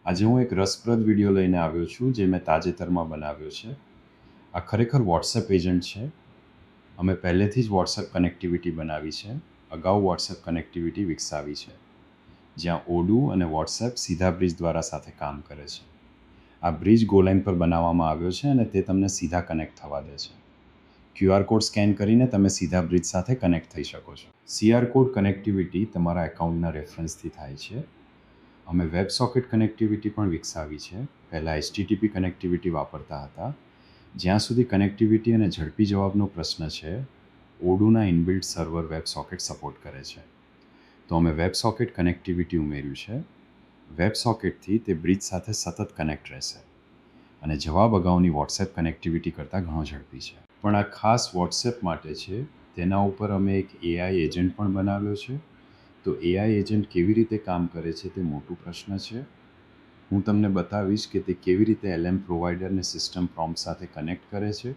આજે હું એક રસપ્રદ વિડીયો લઈને આવ્યો છું જે મેં તાજેતરમાં બનાવ્યો છે. આ ખરેખર વોટ્સએપ એજન્ટ છે. અમે પહેલેથી જ વોટ્સએપ કનેક્ટિવિટી બનાવી છે. અગાઉ વોટ્સએપ કનેક્ટિવિટી વિકસાવી છે, જ્યાં ઓડુ અને વોટ્સએપ સીધા બ્રિજ દ્વારા સાથે કામ કરે છે. આ બ્રિજ ગોલાઈન પર બનાવવામાં આવ્યો છે અને તે તમને સીધા કનેક્ટ થવા દે છે. QR કોડ સ્કેન કરીને તમે સીધા બ્રિજ સાથે કનેક્ટ થઈ શકો છો. CR કોડ કનેક્ટિવિટી તમારા એકાઉન્ટના રેફરન્સથી થાય છે. અમે વેબસોકેટ કનેક્ટિવિટી પણ વિકસાવી છે. પહેલાં HTTP કનેક્ટિવિટી વાપરતા હતા. જ્યાં સુધી કનેક્ટિવિટી અને ઝડપી જવાબનો પ્રશ્ન છે, ઓડુના ઇનબિલ્ટ સર્વર વેબસોકેટ સપોર્ટ કરે છે. તો અમે વેબસોકેટ કનેક્ટિવિટી ઉમેર્યું છે. વેબસોકેટથી તે બ્રિજ સાથે સતત કનેક્ટ રહેશે અને જવાબ અગાઉની વોટ્સએપ કનેક્ટિવિટી કરતાં ઘણો ઝડપી છે. પણ આ ખાસ વોટ્સએપ માટે છે. તેના ઉપર અમે એક AI એજન્ટ પણ બનાવ્યો છે. તો AI એજન્ટ કેવી રીતે કામ કરે છે તે મોટો પ્રશ્ન છે. હું તમને બતાવીશ કે તે કેવી રીતે LM પ્રોવાઈડરને સિસ્ટમ પ્રોમ્પ્ટ સાથે કનેક્ટ કરે છે.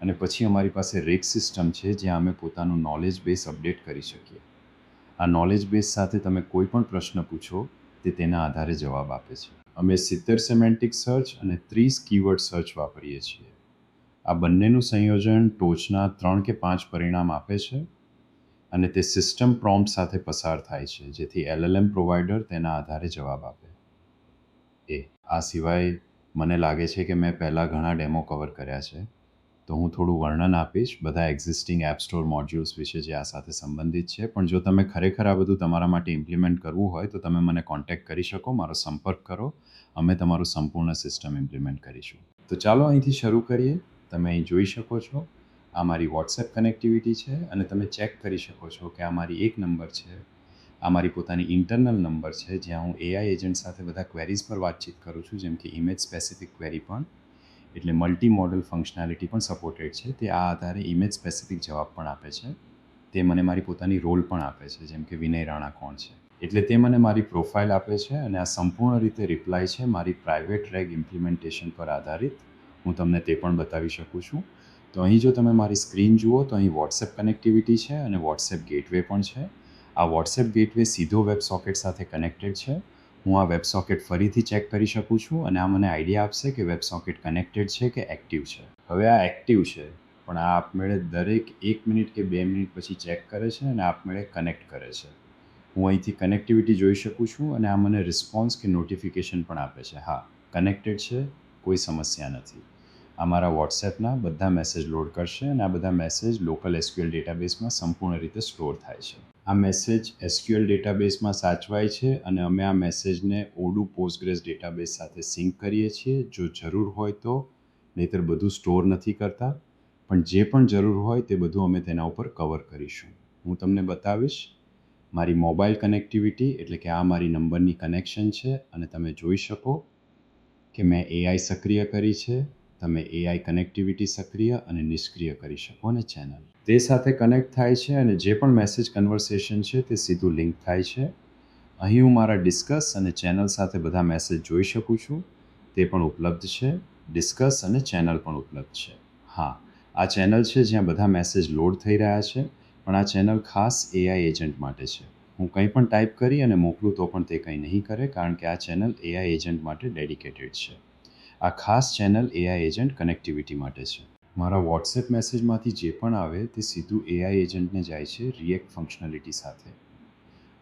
અને પછી અમારી પાસે રેક સિસ્ટમ છે જ્યાં અમે પોતાનું નોલેજ બેઝ અપડેટ કરી શકીએ. આ નોલેજ બેઝ સાથે તમે કોઈ પણ પ્રશ્ન પૂછો તે તેના આધારે જવાબ આપે છે. અમે 70 સેમેન્ટિક સર્ચ અને 30 કીવર્ડ સર્ચ વાપરીએ છીએ. આ બંનેનું સંયોજન ટોચના 3 કે 5 પરિણામ આપે છે અને તે સિસ્ટમ પ્રોમ્પ્ટ સાથે પસાર થાય છે, જેથી LLM પ્રોવાઈડર તેના આધારે જવાબ આપે. આ સિવાય મને લાગે છે કે મેં પહેલાં ઘણા ડેમો કવર કર્યા છે, તો હું થોડું વર્ણન આપીશ બધા એક્ઝિસ્ટિંગ એપ સ્ટોર મોડ્યુલ્સ વિશે જે આ સાથે સંબંધિત છે. પણ જો તમે ખરેખર આ બધું તમારા માટે ઇમ્પ્લિમેન્ટ કરવું હોય તો તમે મને કોન્ટેક્ટ કરી શકો, મારો સંપર્ક કરો. અમે તમારું સંપૂર્ણ સિસ્ટમ ઇમ્પ્લિમેન્ટ કરીશું. તો ચાલો અહીંથી શરૂ કરીએ. તમે અહીં જોઈ શકો છો, આ મારી વોટ્સએપ કનેક્ટિવિટી છે અને તમે ચેક કરી શકો છો કે આ મારી એક નંબર છે. આ મારી પોતાની ઇન્ટરનલ નંબર છે જ્યાં હું AI એજન્ટ સાથે બધા ક્વેરીઝ પર વાતચીત કરું છું, જેમ કે ઇમેજ સ્પેસિફિક ક્વેરી પણ, એટલે મલ્ટી મોડલ ફંક્શનાલિટી પણ સપોર્ટેડ છે. તે આ આધારે ઇમેજ સ્પેસિફિક જવાબ પણ આપે છે. તે મને મારી પોતાની રોલ પણ આપે છે, જેમ કે વિનય રાણા કોણ છે, એટલે તે મને મારી પ્રોફાઇલ આપે છે. અને આ સંપૂર્ણ રીતે રિપ્લાય છે મારી પ્રાઇવેટ રેગ ઇમ્પ્લિમેન્ટેશન પર આધારિત. હું તમને તે પણ બતાવી શકું છું. તો અહીં જો તમે મારી સ્ક્રીન જુઓ તો અહીં વોટ્સએપ કનેક્ટિવિટી છે અને વોટ્સએપ ગેટવે પણ છે. આ વોટ્સએપ ગેટવે સીધો વેબ સોકેટ સાથે કનેક્ટેડ છે. હું આ વેબ સોકેટ ફરીથી ચેક કરી શકું છું અને આ મને આઈડિયા આપશે કે વેબ સોકેટ કનેક્ટેડ છે કે એક્ટિવ છે. હવે આ એક્ટિવ છે, પણ આ આપમેળે દરેક 1 મિનિટ કે 2 મિનિટ પછી ચેક કરે છે અને આપમેળે કનેક્ટ કરે છે. હું અહીંથી કનેક્ટિવિટી જોઈ શકું છું અને આ મને રિસ્પોન્સ કે નોટિફિકેશન પણ આપે છે. હા, કનેક્ટેડ છે, કોઈ સમસ્યા નથી. આ મારા વોટ્સએપના બધા મેસેજ લોડ કરશે અને આ બધા મેસેજ લોકલ SQL ડેટાબેઝમાં સંપૂર્ણ રીતે સ્ટોર થાય છે. આ મેસેજ SQL ડેટાબેઝમાં સાચવાય છે અને અમે આ મેસેજને ઓડુ પોસ્ટગ્રેસ ડેટાબેઝ સાથે સિંક કરીએ છીએ જો જરૂર હોય તો, નહીંતર બધું સ્ટોર નથી કરતા. પણ જે પણ જરૂર હોય તે બધું અમે તેના ઉપર કવર કરીશું. હું તમને બતાવીશ મારી મોબાઈલ કનેક્ટિવિટી, એટલે કે આ મારી નંબરની કનેક્શન છે અને તમે જોઈ શકો કે મેં AI સક્રિય કરી છે. તમે AI કનેક્ટિવિટી સક્રિય અને નિષ્ક્રિય કરી શકો અને ચેનલ તે સાથે કનેક્ટ થાય છે અને જે પણ મેસેજ કન્વર્સેશન છે તે સીધું લિંક થાય છે. અહીં હું મારા ડિસ્કસ અને ચેનલ સાથે બધા મેસેજ જોઈ શકું છું. તે પણ ઉપલબ્ધ છે. ડિસ્કસ અને ચેનલ પણ ઉપલબ્ધ છે. હા, આ ચેનલ છે જ્યાં બધા મેસેજ લોડ થઈ રહ્યા છે. પણ આ ચેનલ ખાસ AI એજન્ટ માટે છે. હું કંઈ પણ ટાઈપ કરી અને મોકલું તો પણ તે કંઈ નહીં કરે, કારણ કે આ ચેનલ AI એજન્ટ માટે ડેડિકેટેડ છે. આ ખાસ ચેનલ AI એજન્ટ કનેક્ટિવિટી માટે છે. મારા વોટ્સએપ મેસેજમાંથી જે પણ આવે તે સીધું AI એજન્ટને જાય છે રિએક્ટ ફંક્શનાલિટી સાથે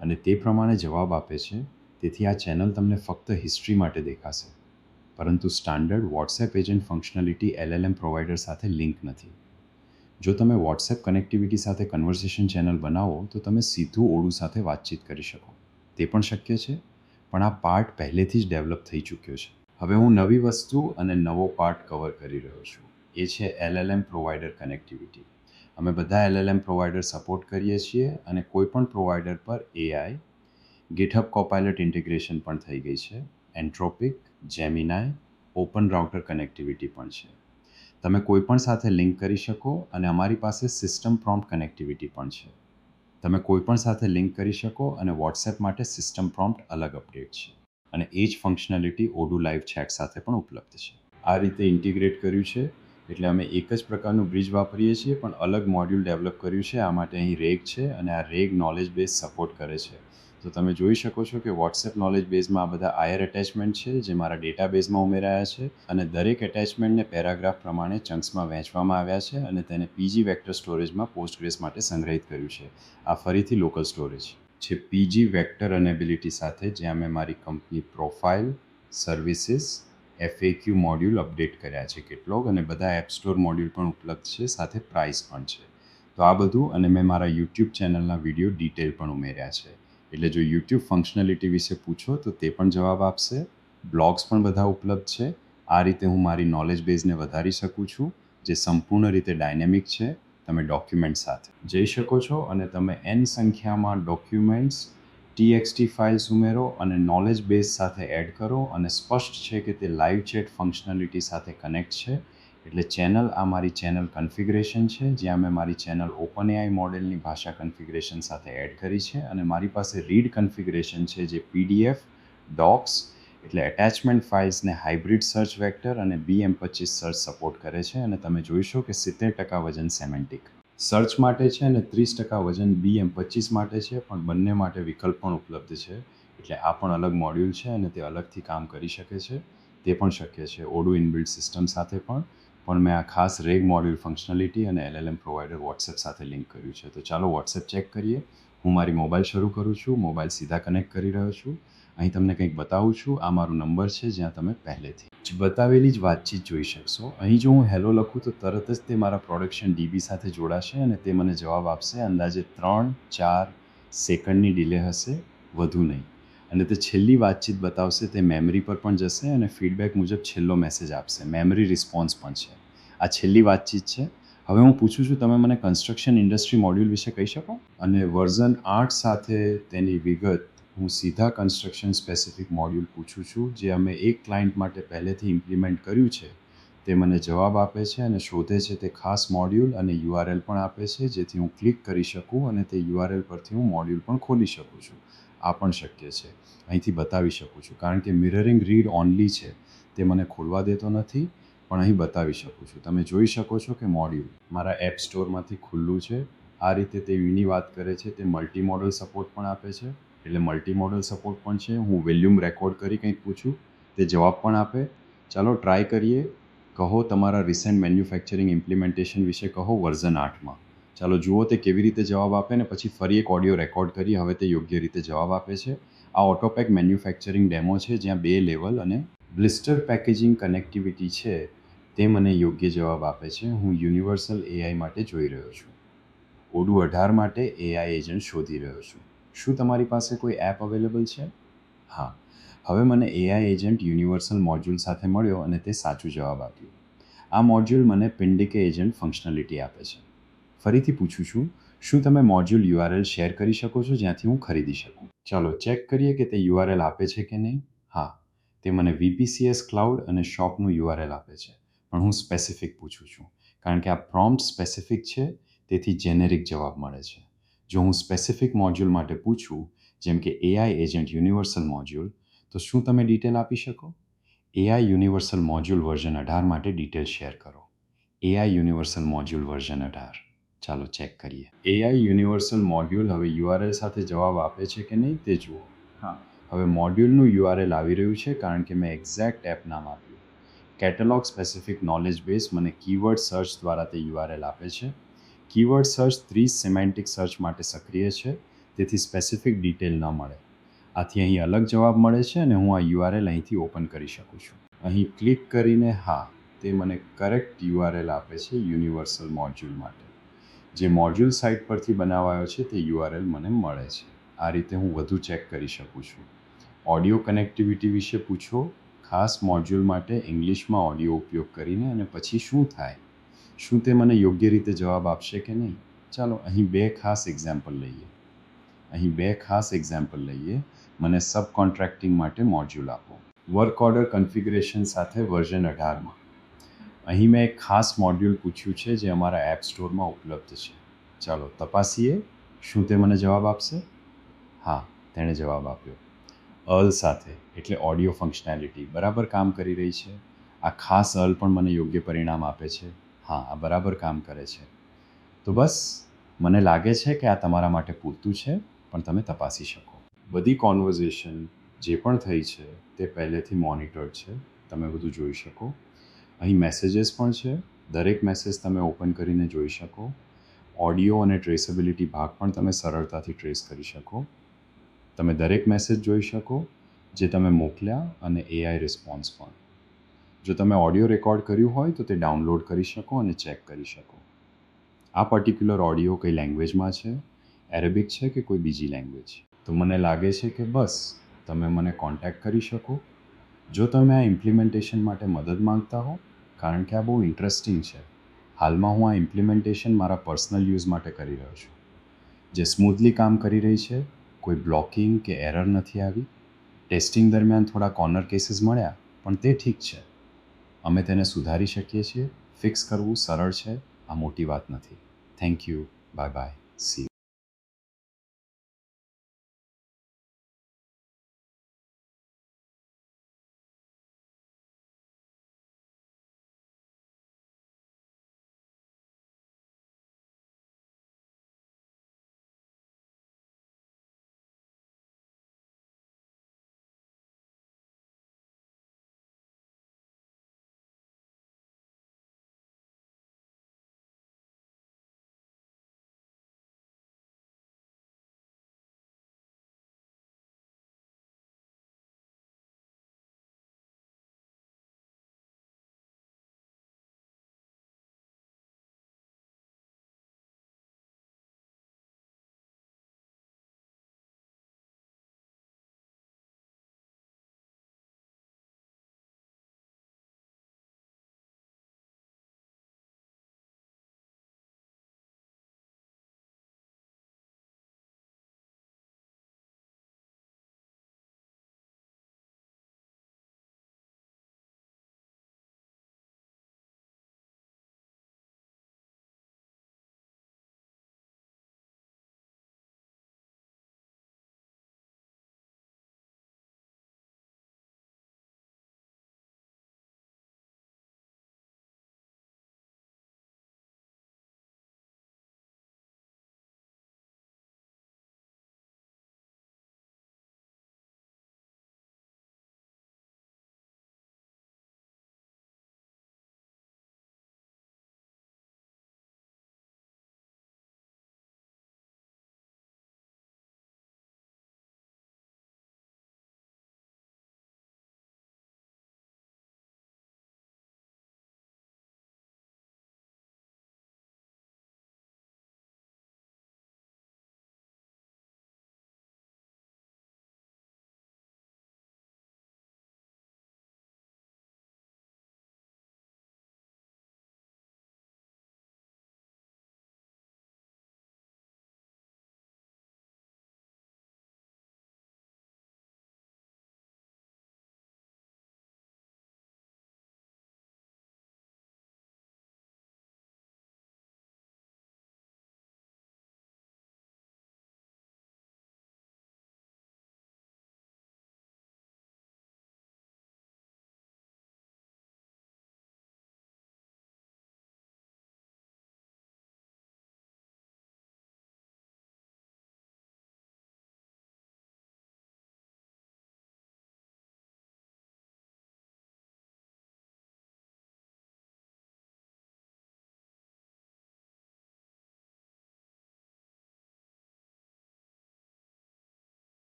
અને તે પ્રમાણે જવાબ આપે છે. તેથી આ ચેનલ તમને ફક્ત હિસ્ટ્રી માટે દેખાશે, પરંતુ standard WhatsApp agent functionality LLM provider સાથે લિંક નથી. જો તમે વોટ્સએપ કનેક્ટિવિટી સાથે કન્વર્સેશન ચેનલ બનાવો તો તમે સીધું ઓડુ સાથે વાતચીત કરી શકો. તે પણ શક્ય છે, પણ આ પાર્ટ પહેલેથી જ ડેવલપ થઈ ચૂક્યો છે. હવે હું નવી વસ્તુ અને નવો પાર્ટ કવર કરી રહ્યો છું. એ છે LLM પ્રોવાઈડર કનેક્ટિવિટી. અમે બધા LLM પ્રોવાઈડર સપોર્ટ કરીએ છીએ અને કોઈ પણ પ્રોવાઈડર પર AI GitHub કોપાયલટ ઇન્ટિગ્રેશન પણ થઈ ગઈ છે. એન્ટ્રોપિક, જેમિનાઈ, ઓપન રાઉટર કનેક્ટિવિટી પણ છે. તમે કોઈ પણ સાથે લિંક કરી શકો અને અમારી પાસે સિસ્ટમ પ્રોમ્પ્ટ કનેક્ટિવિટી પણ છે. તમે કોઈ પણ સાથે લિંક કરી શકો અને વોટ્સએપ માટે સિસ્ટમ પ્રોમ્પ્ટ અલગ અપડેટ છે. અને એ જ ફંક્શનાલિટી ઓડુ લાઈવ ચેટ સાથે પણ ઉપલબ્ધ છે. આ રીતે ઇન્ટિગ્રેટ કર્યું છે, એટલે અમે એક જ પ્રકારનું બ્રિજ વાપરીએ છીએ પણ અલગ મોડ્યુલ ડેવલપ કર્યું છે. આ માટે અહીં રેગ છે અને આ રેગ નોલેજ બેઝ સપોર્ટ કરે છે, તો તમે જોઈ શકો છો કે વોટ્સએપ નોલેજ બેઝમાં આ બધા આયર એટેચમેન્ટ છે જે મારા ડેટાબેઝમાં ઉમેરાયા છે અને દરેક એટેચમેન્ટને પેરાગ્રાફ પ્રમાણે ચંક્સમાં વહેંચવામાં આવ્યા છે અને તેને પીજી વેક્ટર સ્ટોરેજમાં પોસ્ટગ્રેસ માટે સંગ્રહિત કર્યું છે. આ ફરીથી લોકલ સ્ટોરેજ છે. પીજી વેક્ટર અનેબિલિટી સાથે જ્યાં મેં મારી company profile, services, FAQ module update કર્યા છે કેટલોગ અને બધા એપ સ્ટોર મોડ્યુલ પણ ઉપલબ્ધ છે, સાથે પ્રાઇસ પણ છે. તો આ બધું અને મેં મારા યુટ્યુબ ચેનલના વિડીયો ડિટેલ પણ ઉમેર્યા છે. એટલે જો યુટ્યુબ ફંક્શનાલિટી વિશે પૂછો તો તે પણ જવાબ આપશે. બ્લોગ્સ પણ બધા ઉપલબ્ધ છે. આ રીતે હું મારી નોલેજ બેઝને વધારી શકું છું, જે સંપૂર્ણ રીતે ડાયનેમિક છે. તમે ડોક્યુમેન્ટ સાથે જઈ શકો છો અને તમે n સંખ્યામાં ડોક્યુમેન્ટ્સ, TXT ફાઇલ્સ ઉમેરો અને નોલેજ બેઝ સાથે એડ કરો અને સ્પષ્ટ છે કે તે લાઈવ ચેટ ફંક્શનાલિટી સાથે કનેક્ટ છે. એટલે ચેનલ આ મારી ચેનલ કન્ફિગરેશન છે, જ્યાં મેં મારી ચેનલ OpenAI મોડેલની ભાષા કન્ફિગરેશન સાથે એડ કરી છે અને મારી પાસે રીડ કન્ફિગરેશન છે જે PDF, ડોક્સ એટલે એટેચમેન્ટ ફાઇલ્સને હાઇબ્રિડ સર્ચ વેક્ટર અને BM25 સર્ચ સપોર્ટ કરે છે અને તમે જોઈશો કે 70% વજન સેમેન્ટિક સર્ચ માટે છે અને 30% વજન BM25 માટે છે, પણ બંને માટે વિકલ્પ પણ ઉપલબ્ધ છે. એટલે આ પણ અલગ મોડ્યુલ છે અને તે અલગથી કામ કરી શકે છે. તે પણ શક્ય છે ઓડો ઇનબિલ્ટ સિસ્ટમ સાથે પણ મેં આ ખાસ રેગ મોડ્યુલ ફંક્શનાલિટી અને LLM પ્રોવાઈડર વોટ્સએપ સાથે લિંક કર્યું છે. તો ચાલો વોટ્સએપ ચેક કરીએ. હું મારી મોબાઈલ શરૂ કરું છું, મોબાઈલ સીધા કનેક્ટ કરી રહ્યો છું. અહીં તમને કંઈક બતાવું છું. આ મારો નંબર છે જ્યાં તમે પહેલેથી જ બતાવેલી જ વાતચીત જોઈ શકશો. અહીં જો હું હેલો લખું તો તરત જ તે મારા પ્રોડક્શન DB સાથે જોડાશે અને તે મને જવાબ આપશે. અંદાજે 3-4 સેકન્ડની ડિલે હશે, વધુ નહીં. અને તે છેલ્લી વાતચીત બતાવશે. તે મેમરી પર પણ જશે અને ફીડબેક મુજબ છેલ્લો મેસેજ આપશે. મેમરી રિસ્પોન્સ પણ છે. આ છેલ્લી વાતચીત છે. હવે હું પૂછું છું, તમે મને કન્સ્ટ્રક્શન ઇન્ડસ્ટ્રી મોડ્યુલ વિશે કહી શકો? અને વર્ઝન 8 સાથે તેની વિગત હું સીધા કન્સ્ટ્રક્શન સ્પેસિફિક મોડ્યુલ પૂછું છું, જે અમે એક ક્લાયન્ટ માટે પહેલેથી ઇમ્પ્લિમેન્ટ કર્યું છે. તે મને જવાબ આપે છે અને શોધે છે તે ખાસ મોડ્યુલ અને URL પણ આપે છે, જેથી હું ક્લિક કરી શકું અને તે URL પરથી હું મોડ્યુલ પણ ખોલી શકું છું. આ પણ શક્ય છે. અહીંથી બતાવી શકું છું, કારણ કે મિરરિંગ રીડ ઓનલી છે. તે મને ખોલવા દેતો નથી, પણ અહીં બતાવી શકું છું. તમે જોઈ શકો છો કે મોડ્યુલ મારા એપ સ્ટોરમાંથી ખુલ્લું છે. આ રીતે તે વિની વાત કરે છે. તે મલ્ટી મોડલ સપોર્ટ પણ આપે છે. એટલે મલ્ટી મોડલ સપોર્ટ પણ છે. હું વોલ્યુમ રેકોર્ડ કરી કંઈક પૂછું, તે જવાબ પણ આપે. ચાલો ટ્રાય કરીએ. કહો તમારા રિસેન્ટ મેન્યુફેક્ચરિંગ ઇમ્પ્લિમેન્ટેશન વિશે કહો વર્ઝન 8માં. ચાલો જુઓ તે કેવી રીતે જવાબ આપે ને પછી ફરી એક ઓડિયો રેકોર્ડ કરી. હવે તે યોગ્ય રીતે જવાબ આપે છે. આ ઓટોપેક મેન્યુફેક્ચરિંગ ડેમો છે, જ્યાં 2 લેવલ અને બ્લિસ્ટર પેકેજિંગ કનેક્ટિવિટી છે. તે મને યોગ્ય જવાબ આપે છે. હું યુનિવર્સલ AI માટે જોઈ રહ્યો છું. ઓડુ 18 માટે AI એજન્ટ શોધી રહ્યો છું. શું તમારી પાસે કોઈ એપ અવેલેબલ છે? હા. હવે મને AI એજન્ટ યુનિવર્સલ મોડ્યુલ સાથે મળ્યો અને તે સાચું જવાબ આપ્યું. આ મોડ્યુલ મને પિન્ડિકે એજન્ટ ફંક્શનાલિટી આપે છે. ફરીથી પૂછું છું, શું તમે મોડ્યુલ URL શેર કરી શકો છો જ્યાંથી હું ખરીદી શકું? ચાલો ચેક કરીએ કે તે URL આપે છે કે નહીં. હા, તે મને VPCS ક્લાઉડ અને શોપનું URL આપે છે. પણ હું સ્પેસિફિક પૂછું છું, કારણ કે આ પ્રોમ્પ્ટ સ્પેસિફિક છે, તેથી જેનેરિક જવાબ મળે છે. જો હું સ્પેસિફિક મોડ્યુલ માટે પૂછું, જેમ કે AI એજન્ટ યુનિવર્સલ મોડ્યુલ, તો શું તમે ડિટેલ આપી શકો? AI યુનિવર્સલ મોડ્યુલ વર્ઝન 18 માટે ડિટેલ શેર કરો. AI universal module version 18. ચાલો ચેક કરીએ. AI યુનિવર્સલ મોડ્યુલ હવે URL સાથે જવાબ આપે છે કે નહીં તે જુઓ. હા, હવે મોડ્યુલનું URL આવી રહ્યું છે, કારણ કે મેં એક્ઝેક્ટ એપ નામ આપ્યું. કેટલોગ સ્પેસિફિક નોલેજ બેઝ મને કીવર્ડ સર્ચ દ્વારા તે URL આપે છે. કીવર્ડ સર્ચ 30 સિમેન્ટિક સર્ચ માટે સક્રિય છે, તેથી સ્પેસિફિક ડિટેલ ન મળે. આથી અહીં અલગ જવાબ મળે છે અને હું આ URL અહીંથી ઓપન કરી શકું છું. અહીં ક્લિક કરીને હા, તે મને કરેક્ટ URL આપે છે યુનિવર્સલ મોડ્યુલ માટે. જે મોડ્યુલ સાઇટ પરથી બનાવાયો છે તે URL મને મળે છે. આ રીતે હું વધુ ચેક કરી શકું છું. ઓડિયો કનેક્ટિવિટી વિશે પૂછો. ખાસ મોડ્યુલ માટે ઇંગ્લિશમાં ઓડિયો ઉપયોગ કરીને અને પછી શું થાય? શું તે મને યોગ્ય રીતે જવાબ આપશે કે નહીં? ચાલો અહીં 2 ખાસ એક્ઝામ્પલ લઈએ. મને સબ કોન્ટ્રાક્ટિંગ માટે મોડ્યુલ આપો. વર્ક ઓર્ડર કન્ફિગરેશન સાથે વર્ઝન 18માં. અહીં મેં એક ખાસ મોડ્યુલ પૂછ્યું છે જે અમારા એપ સ્ટોરમાં ઉપલબ્ધ છે. ચાલો તપાસીએ. શું તે મને જવાબ આપશે? હા, તેણે જવાબ આપ્યો. અલ સાથે, એટલે ઓડિયો ફંક્શનાલિટી બરાબર કામ કરી રહી છે. આ ખાસ અલ પણ મને યોગ્ય પરિણામ આપે છે. હા, આ બરાબર કામ કરે છે. તો બસ, મને લાગે છે કે આ તમારા માટે પૂરતું છે, પણ તમે તપાસી શકો. બધી કોન્વર્ઝેશન જે પણ થઈ છે તે પહેલેથી મોનિટર્ડ છે, તમે બધું જોઈ શકો. અહીં મેસેજીસ પણ છે, દરેક મેસેજ તમે ઓપન કરીને જોઈ શકો. ઓડિયો અને ટ્રેસેબિલિટી ભાગ પણ તમે સરળતાથી ટ્રેસ કરી શકો. તમે દરેક મેસેજ જોઈ શકો જે તમે મોકલ્યા અને એઆઈ રિસ્પોન્સ પણ. જો તમે ઓડિયો રેકોર્ડ કર્યું હોય તો તે ડાઉનલોડ કરી શકો અને ચેક કરી શકો. આ પર્ટિક્યુલર ઓડિયો કઈ લેંગ્વેજમાં છે, એરેબિક છે કે કોઈ બીજી લેંગ્વેજ. તો મને લાગે છે કે બસ તમે મને કોન્ટેક્ટ કરી શકો. જો તમે આ ઇમ્પ્લિમેન્ટેશન માટે મદદ માંગતા હો, કારણ કે આ બહુ ઇન્ટરેસ્ટિંગ છે. હાલમાં હું આ ઇમ્પ્લિમેન્ટેશન મારા પર્સનલ યુઝ માટે કરી રહ્યો છું, જે સ્મૂથલી કામ કરી રહી છે. કોઈ બ્લોકિંગ કે એરર નથી આવી. ટેસ્ટિંગ દરમિયાન થોડા કોર્નર કેસીસ મળ્યા, પણ તે ઠીક છે. અમે તેને સુધારી શકીએ છીએ. ફિક્સ કરવું સરળ છે, આ મોટી વાત નથી. Thank you. Bye bye. C you.